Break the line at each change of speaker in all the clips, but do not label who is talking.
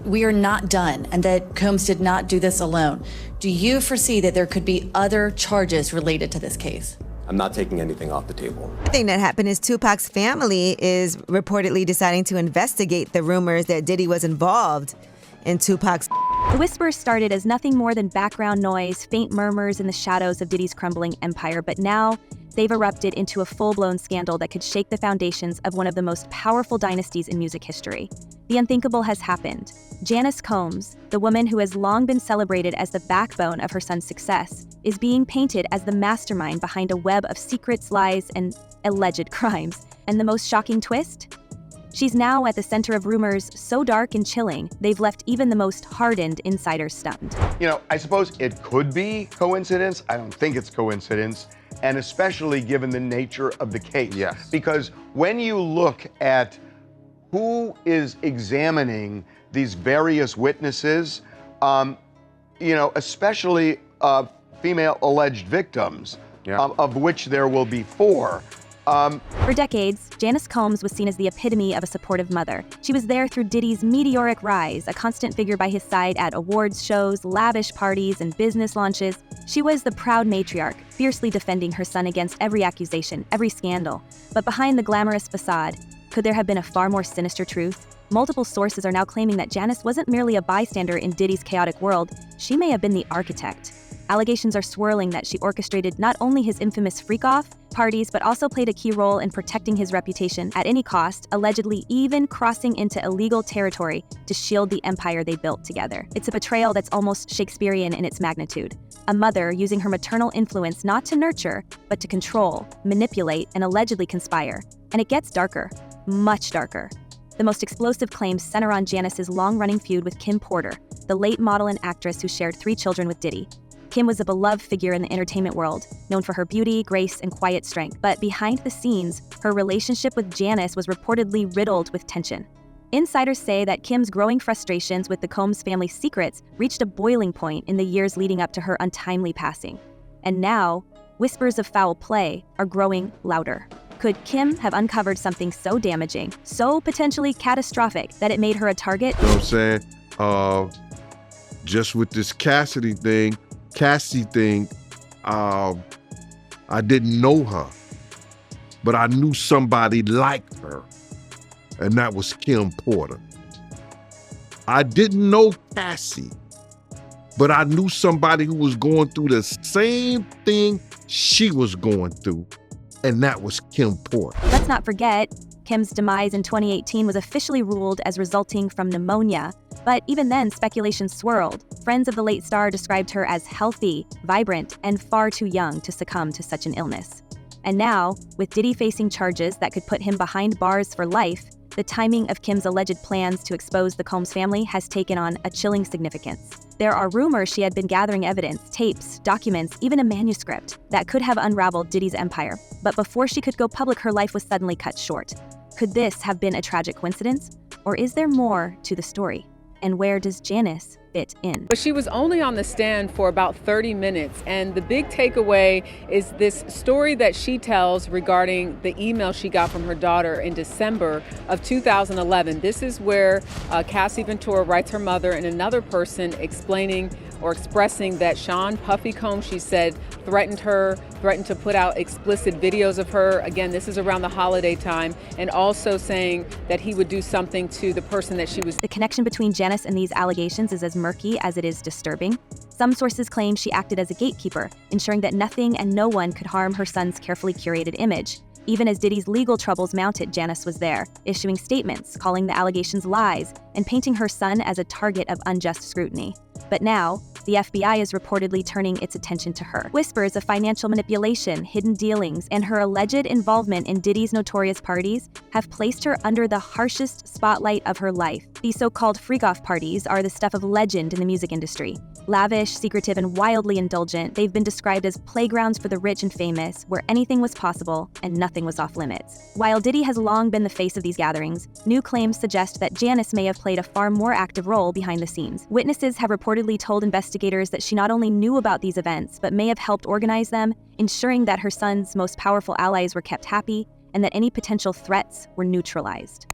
We are not done and that Combs did not do this alone. Do you foresee that there could be other charges related to this case?
I'm not taking anything off the table.
The thing that happened is Tupac's family is reportedly deciding to investigate the rumors that Diddy was involved in Tupac's.
The whispers started as nothing more than background noise, faint murmurs in the shadows of Diddy's crumbling empire, but now they've erupted into a full-blown scandal that could shake the foundations of one of the most powerful dynasties in music history. The unthinkable has happened. Janice Combs, the woman who has long been celebrated as the backbone of her son's success, is being painted as the mastermind behind a web of secrets, lies, and alleged crimes. And the most shocking twist? She's now at the center of rumors so dark and chilling, they've left even the most hardened insiders stunned.
You know, I suppose it could be coincidence. I don't think it's coincidence, and especially given the nature of the case.
Yes.
Because when you look at who is examining these various witnesses, you know, especially female alleged victims, of which there will be 4.
For decades, Janice Combs was seen as the epitome of a supportive mother. She was there through Diddy's meteoric rise, a constant figure by his side at awards shows, lavish parties, and business launches. She was the proud matriarch, fiercely defending her son against every accusation, every scandal. But behind the glamorous facade, could there have been a far more sinister truth? Multiple sources are now claiming that Janice wasn't merely a bystander in Diddy's chaotic world, she may have been the architect. Allegations are swirling that she orchestrated not only his infamous freak-off parties, but also played a key role in protecting his reputation at any cost, allegedly even crossing into illegal territory to shield the empire they built together. It's a betrayal that's almost Shakespearean in its magnitude. A mother using her maternal influence not to nurture, but to control, manipulate, and allegedly conspire. And it gets darker, much darker. The most explosive claims center on Janice's long-running feud with M3rder, the late model and actress who shared 3 children with Diddy. Kim was a beloved figure in the entertainment world, known for her beauty, grace, and quiet strength. But behind the scenes, her relationship with Janice was reportedly riddled with tension. Insiders say that Kim's growing frustrations with the Combs family's secrets reached a boiling point in the years leading up to her untimely passing. And now, whispers of foul play are growing louder. Could Kim have uncovered something so damaging, so potentially catastrophic, that it made her a target?
You know what I'm saying? Just with this Cassie thing, I didn't know her, but I knew somebody like her, and that was M3rder. I didn't know Cassie, but I knew somebody who was going through the same thing she was going through, and that was M3rder.
Let's not forget, Kim's demise in 2018 was officially ruled as resulting from pneumonia, but even then, speculation swirled. Friends of the late star described her as healthy, vibrant, and far too young to succumb to such an illness. And now, with Diddy facing charges that could put him behind bars for life, the timing of Kim's alleged plans to expose the Combs family has taken on a chilling significance. There are rumors she had been gathering evidence, tapes, documents, even a manuscript that could have unraveled Diddy's empire. But before she could go public, her life was suddenly cut short. Could this have been a tragic coincidence? Or is there more to the story? And where does Janice fit in?
But she was only on the stand for about 30 minutes, and the big takeaway is this story that she tells regarding the email she got from her daughter in December of 2011. This is where Cassie Ventura writes her mother and another person explaining or expressing that Sean Puffy Combs, she said, threatened to put out explicit videos of her. Again, this is around the holiday time, and also saying that he would do something to the person that she was.
The connection between Janice and these allegations is as murky as it is disturbing. Some sources claim she acted as a gatekeeper, ensuring that nothing and no one could harm her son's carefully curated image. Even as Diddy's legal troubles mounted, Janice was there, issuing statements, calling the allegations lies, and painting her son as a target of unjust scrutiny. But now, the FBI is reportedly turning its attention to her. Whispers of financial manipulation, hidden dealings, and her alleged involvement in Diddy's notorious parties have placed her under the harshest spotlight of her life. These so-called freak-off parties are the stuff of legend in the music industry. Lavish, secretive, and wildly indulgent, they've been described as playgrounds for the rich and famous, where anything was possible and nothing was off limits. While Diddy has long been the face of these gatherings, new claims suggest that Janice may have played a far more active role behind the scenes. Witnesses have reportedly told investigators that she not only knew about these events, but may have helped organize them, ensuring that her son's most powerful allies were kept happy, and that any potential threats were neutralized.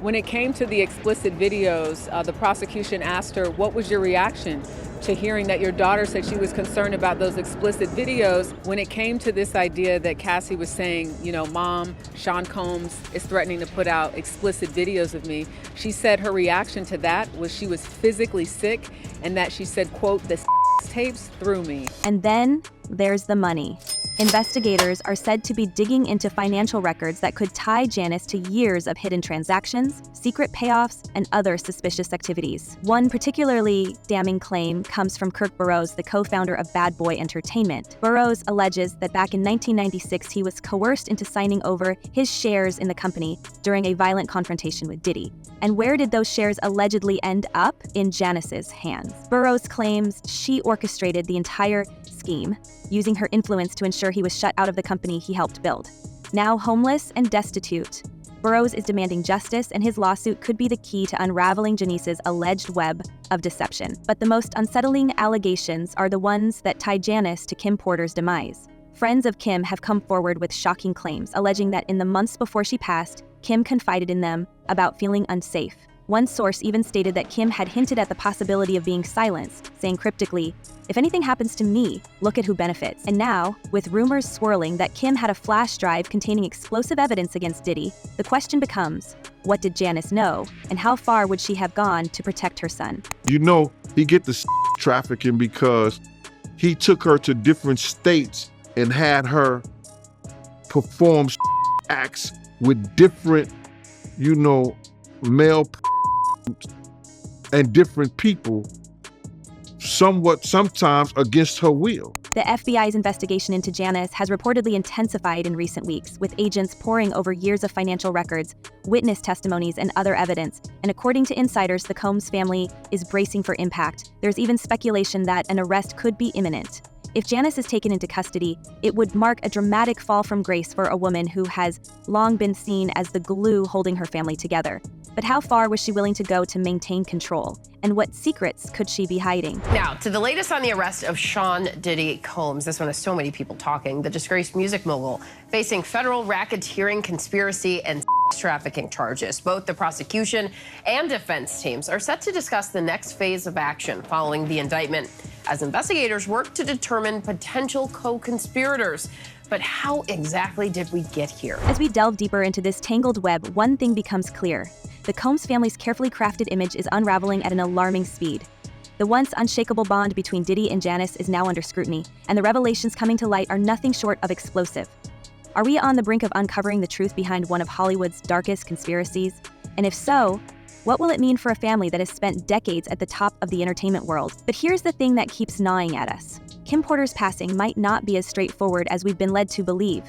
When it came to the explicit videos, the prosecution asked her, what was your reaction to hearing that your daughter said she was concerned about those explicit videos? When it came to this idea that Cassie was saying, you know, Mom, Sean Combs is threatening to put out explicit videos of me, she said her reaction to that was she was physically sick and that she said, quote, the tapes through me.
And then there's the money. Investigators are said to be digging into financial records that could tie Janice to years of hidden transactions, secret payoffs, and other suspicious activities. One particularly damning claim comes from Kirk Burroughs, the co-founder of Bad Boy Entertainment. Burroughs alleges that back in 1996, he was coerced into signing over his shares in the company during a violent confrontation with Diddy. And where did those shares allegedly end up? In Janice's hands. Burroughs claims she orchestrated the entire scheme, using her influence to ensure he was shut out of the company he helped build. Now homeless and destitute, Burroughs is demanding justice, and his lawsuit could be the key to unraveling Janice's alleged web of deception. But the most unsettling allegations are the ones that tie Janice to Kim Porter's demise. Friends of Kim have come forward with shocking claims, alleging that in the months before she passed, Kim confided in them about feeling unsafe. One source even stated that Kim had hinted at the possibility of being silenced, saying cryptically, "If anything happens to me, look at who benefits." And now, with rumors swirling that Kim had a flash drive containing explosive evidence against Diddy, the question becomes, what did Janice know, and how far would she have gone to protect her son?
You know, he get the trafficking because he took her to different states and had her perform acts with different, you know, male and different people, sometimes against her will.
The FBI's investigation into Janice has reportedly intensified in recent weeks, with agents poring over years of financial records, witness testimonies, and other evidence. And according to insiders, the Combs family is bracing for impact. There's even speculation that an arrest could be imminent. If Janice is taken into custody, it would mark a dramatic fall from grace for a woman who has long been seen as the glue holding her family together. But how far was she willing to go to maintain control? And what secrets could she be hiding?
Now, to the latest on the arrest of Sean Diddy Combs. This one has so many people talking. The disgraced music mogul facing federal racketeering, conspiracy, and trafficking charges. Both the prosecution and defense teams are set to discuss the next phase of action following the indictment, as investigators work to determine potential co-conspirators. But how exactly did we get here?
As we delve deeper into this tangled web, one thing becomes clear. The Combs family's carefully crafted image is unraveling at an alarming speed. The once unshakable bond between Diddy and Janice is now under scrutiny, and the revelations coming to light are nothing short of explosive. Are we on the brink of uncovering the truth behind one of Hollywood's darkest conspiracies? And if so, what will it mean for a family that has spent decades at the top of the entertainment world? But here's the thing that keeps gnawing at us. Kim Porter's passing might not be as straightforward as we've been led to believe.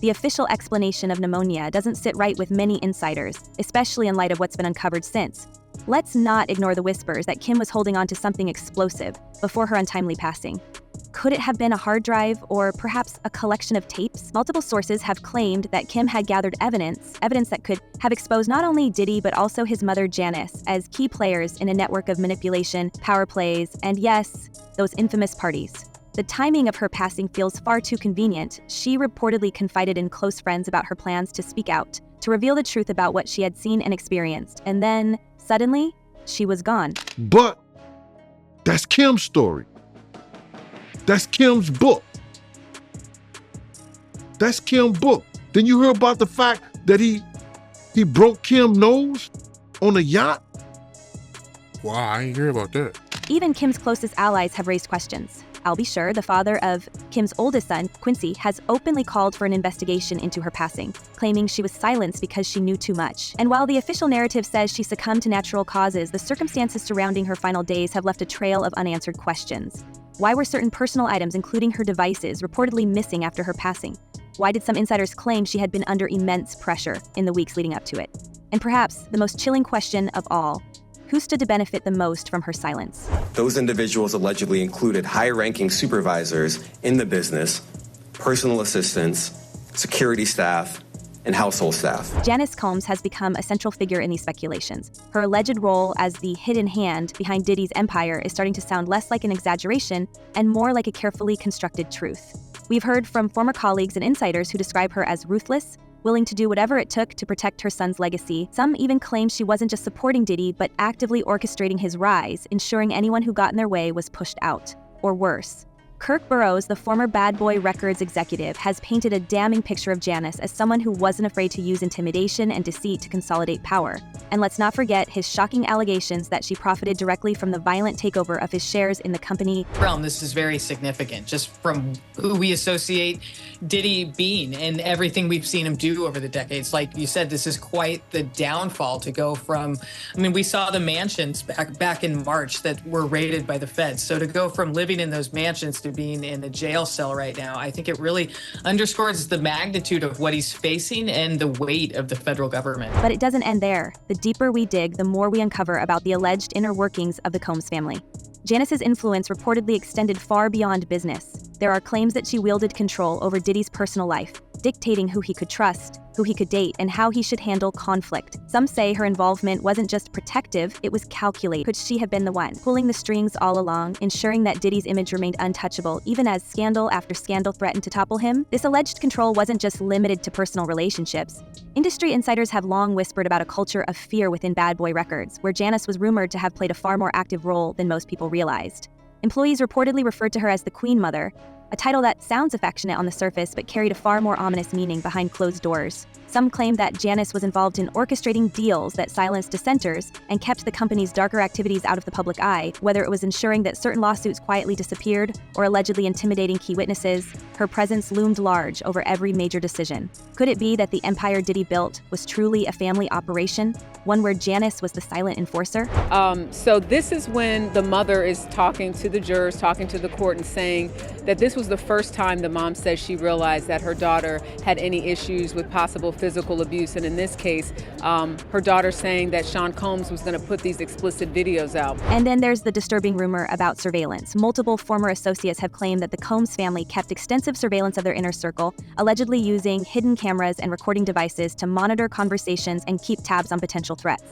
The official explanation of pneumonia doesn't sit right with many insiders, especially in light of what's been uncovered since. Let's not ignore the whispers that Kim was holding on to something explosive before her untimely passing. Could it have been a hard drive or perhaps a collection of tapes? Multiple sources have claimed that Kim had gathered evidence that could have exposed not only Diddy but also his mother Janice as key players in a network of manipulation, power plays, and yes, those infamous parties. The timing of her passing feels far too convenient. She reportedly confided in close friends about her plans to speak out, to reveal the truth about what she had seen and experienced, and then, suddenly, she was gone.
But that's Kim's story. That's Kim's book. That's Kim's book. Then you hear about the fact that he broke Kim's nose on a yacht?
Wow, I didn't hear about that.
Even Kim's closest allies have raised questions. I'll Be Sure, the father of Kim's oldest son, Quincy, has openly called for an investigation into her passing, claiming she was silenced because she knew too much. And while the official narrative says she succumbed to natural causes, the circumstances surrounding her final days have left a trail of unanswered questions. Why were certain personal items, including her devices, reportedly missing after her passing? Why did some insiders claim she had been under immense pressure in the weeks leading up to it? And perhaps the most chilling question of all, who stood to benefit the most from her silence?
Those individuals allegedly included high-ranking supervisors in the business, personal assistants, security staff, and household staff.
Janice Combs has become a central figure in these speculations. Her alleged role as the hidden hand behind Diddy's empire is starting to sound less like an exaggeration and more like a carefully constructed truth. We've heard from former colleagues and insiders who describe her as ruthless, willing to do whatever it took to protect her son's legacy. Some even claim she wasn't just supporting Diddy, but actively orchestrating his rise, ensuring anyone who got in their way was pushed out. Or worse. Kirk Burroughs, the former Bad Boy Records executive, has painted a damning picture of Janice as someone who wasn't afraid to use intimidation and deceit to consolidate power. And let's not forget his shocking allegations that she profited directly from the violent takeover of his shares in the company.
This is very significant, just from who we associate Diddy being and everything we've seen him do over the decades. Like you said, this is quite the downfall to go from, we saw the mansions back in March that were raided by the feds. So to go from living in those mansions to being in a jail cell right now, I think it really underscores the magnitude of what he's facing and the weight of the federal government.
But it doesn't end there. The deeper we dig, the more we uncover about the alleged inner workings of the Combs family. Janice's influence reportedly extended far beyond business. There are claims that she wielded control over Diddy's personal life, dictating who he could trust, who he could date, and how he should handle conflict. Some say her involvement wasn't just protective, it was calculated. Could she have been the one pulling the strings all along, ensuring that Diddy's image remained untouchable, even as scandal after scandal threatened to topple him? This alleged control wasn't just limited to personal relationships. Industry insiders have long whispered about a culture of fear within Bad Boy Records, where Janice was rumored to have played a far more active role than most people realized. Employees reportedly referred to her as the Queen Mother, a title that sounds affectionate on the surface but carried a far more ominous meaning behind closed doors. Some claim that Janice was involved in orchestrating deals that silenced dissenters and kept the company's darker activities out of the public eye, whether it was ensuring that certain lawsuits quietly disappeared or allegedly intimidating key witnesses. Her presence loomed large over every major decision. Could it be that the empire Diddy built was truly a family operation, one where Janice was the silent enforcer?
So this is when the mother is talking to the jurors, talking to the court, and saying that this was the first time the mom says she realized that her daughter had any issues with possible physical abuse. And in this case, her daughter saying that Sean Combs was going to put these explicit videos out.
And then there's the disturbing rumor about surveillance. Multiple former associates have claimed that the Combs family kept extensive surveillance of their inner circle, allegedly using hidden cameras and recording devices to monitor conversations and keep tabs on potential threats.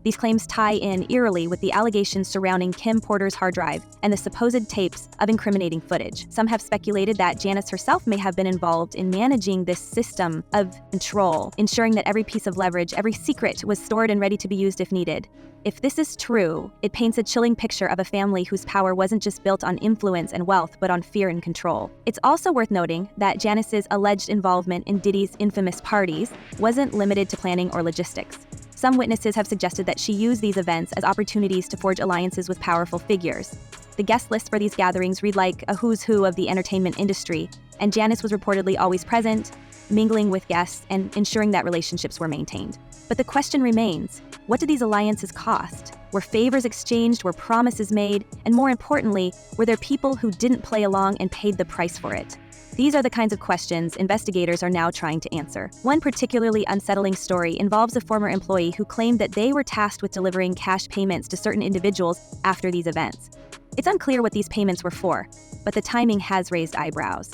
These claims tie in eerily with the allegations surrounding M3rder's hard drive and the supposed tapes of incriminating footage. Some have speculated that Janice herself may have been involved in managing this system of control, ensuring that every piece of leverage, every secret was stored and ready to be used if needed. If this is true, it paints a chilling picture of a family whose power wasn't just built on influence and wealth, but on fear and control. It's also worth noting that Janice's alleged involvement in Diddy's infamous parties wasn't limited to planning or logistics. Some witnesses have suggested that she used these events as opportunities to forge alliances with powerful figures. The guest list for these gatherings read like a who's who of the entertainment industry, and Janice was reportedly always present, mingling with guests and ensuring that relationships were maintained. But the question remains, what do these alliances cost? Were favors exchanged? Were promises made? And more importantly, were there people who didn't play along and paid the price for it? These are the kinds of questions investigators are now trying to answer. One particularly unsettling story involves a former employee who claimed that they were tasked with delivering cash payments to certain individuals after these events. It's unclear what these payments were for, but the timing has raised eyebrows.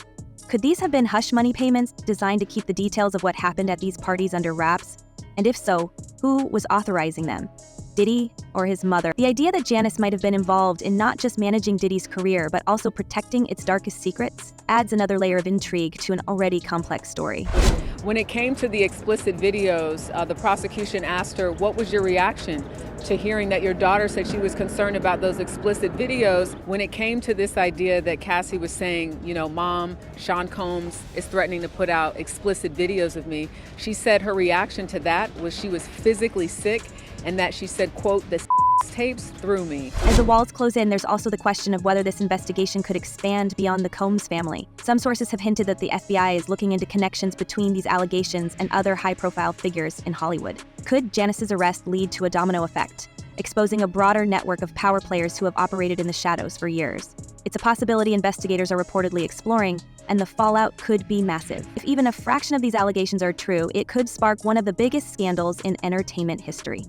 Could these have been hush money payments designed to keep the details of what happened at these parties under wraps? And if so, who was authorizing them? Diddy or his mother? The idea that Janice might have been involved in not just managing Diddy's career, but also protecting its darkest secrets, adds another layer of intrigue to an already complex story.
When it came to the explicit videos, the prosecution asked her, what was your reaction to hearing that your daughter said she was concerned about those explicit videos? When it came to this idea that Cassie was saying, Mom, Sean Combs is threatening to put out explicit videos of me, she said her reaction to that was she was physically sick, and that she said, quote, the tapes threw me.
As the walls close in, there's also the question of whether this investigation could expand beyond the Combs family. Some sources have hinted that the FBI is looking into connections between these allegations and other high-profile figures in Hollywood. Could Janice's arrest lead to a domino effect, exposing a broader network of power players who have operated in the shadows for years? It's a possibility investigators are reportedly exploring, and the fallout could be massive. If even a fraction of these allegations are true, it could spark one of the biggest scandals in entertainment history.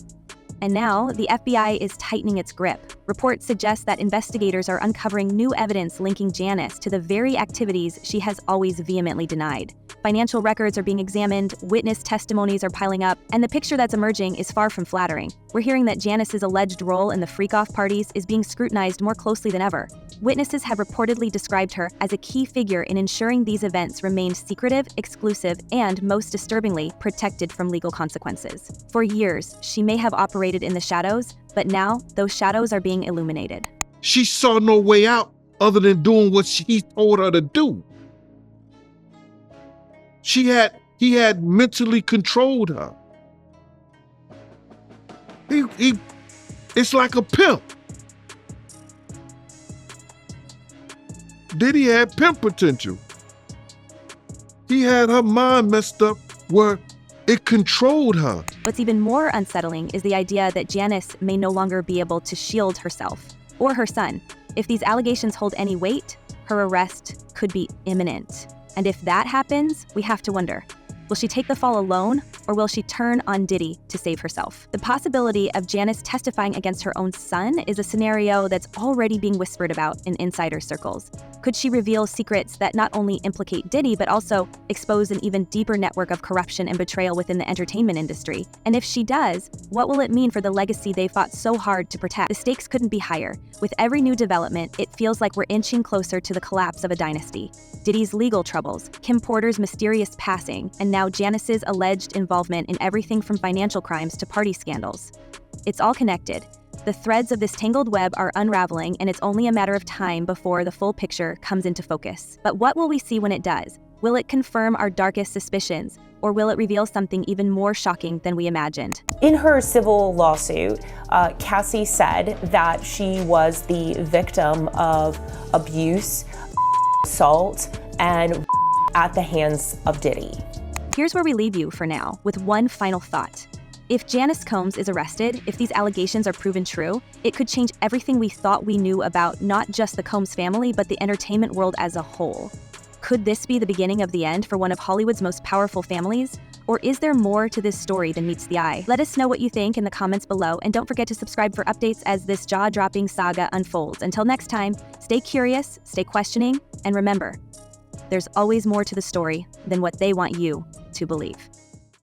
And now, the FBI is tightening its grip. Reports suggest that investigators are uncovering new evidence linking Janice to the very activities she has always vehemently denied. Financial records are being examined, witness testimonies are piling up, and the picture that's emerging is far from flattering. We're hearing that Janice's alleged role in the freak-off parties is being scrutinized more closely than ever. Witnesses have reportedly described her as a key figure in ensuring these events remained secretive, exclusive, and, most disturbingly, protected from legal consequences. For years, she may have operated in the shadows, but now those shadows are being illuminated.
She saw no way out other than doing what he told her to do. He had mentally controlled her. It's like a pimp. Diddy had pimp potential. He had her mind messed up where it controlled her.
What's even more unsettling is the idea that Janice may no longer be able to shield herself or her son. If these allegations hold any weight, her arrest could be imminent. And if that happens, we have to wonder, will she take the fall alone, or will she turn on Diddy to save herself? The possibility of Janice testifying against her own son is a scenario that's already being whispered about in insider circles. Could she reveal secrets that not only implicate Diddy, but also expose an even deeper network of corruption and betrayal within the entertainment industry? And if she does, what will it mean for the legacy they fought so hard to protect? The stakes couldn't be higher. With every new development, it feels like we're inching closer to the collapse of a dynasty. Diddy's legal troubles, Kim Porter's mysterious passing, and now Janice's alleged involvement in everything from financial crimes to party scandals. It's all connected. The threads of this tangled web are unraveling, and it's only a matter of time before the full picture comes into focus. But what will we see when it does? Will it confirm our darkest suspicions, or will it reveal something even more shocking than we imagined?
In her civil lawsuit, Cassie said that she was the victim of abuse, assault, and at the hands of Diddy.
Here's where we leave you for now, with one final thought. If Janice Combs is arrested, if these allegations are proven true, it could change everything we thought we knew about not just the Combs family, but the entertainment world as a whole. Could this be the beginning of the end for one of Hollywood's most powerful families? Or is there more to this story than meets the eye? Let us know what you think in the comments below, and don't forget to subscribe for updates as this jaw-dropping saga unfolds. Until next time, stay curious, stay questioning, and remember, there's always more to the story than what they want you to believe.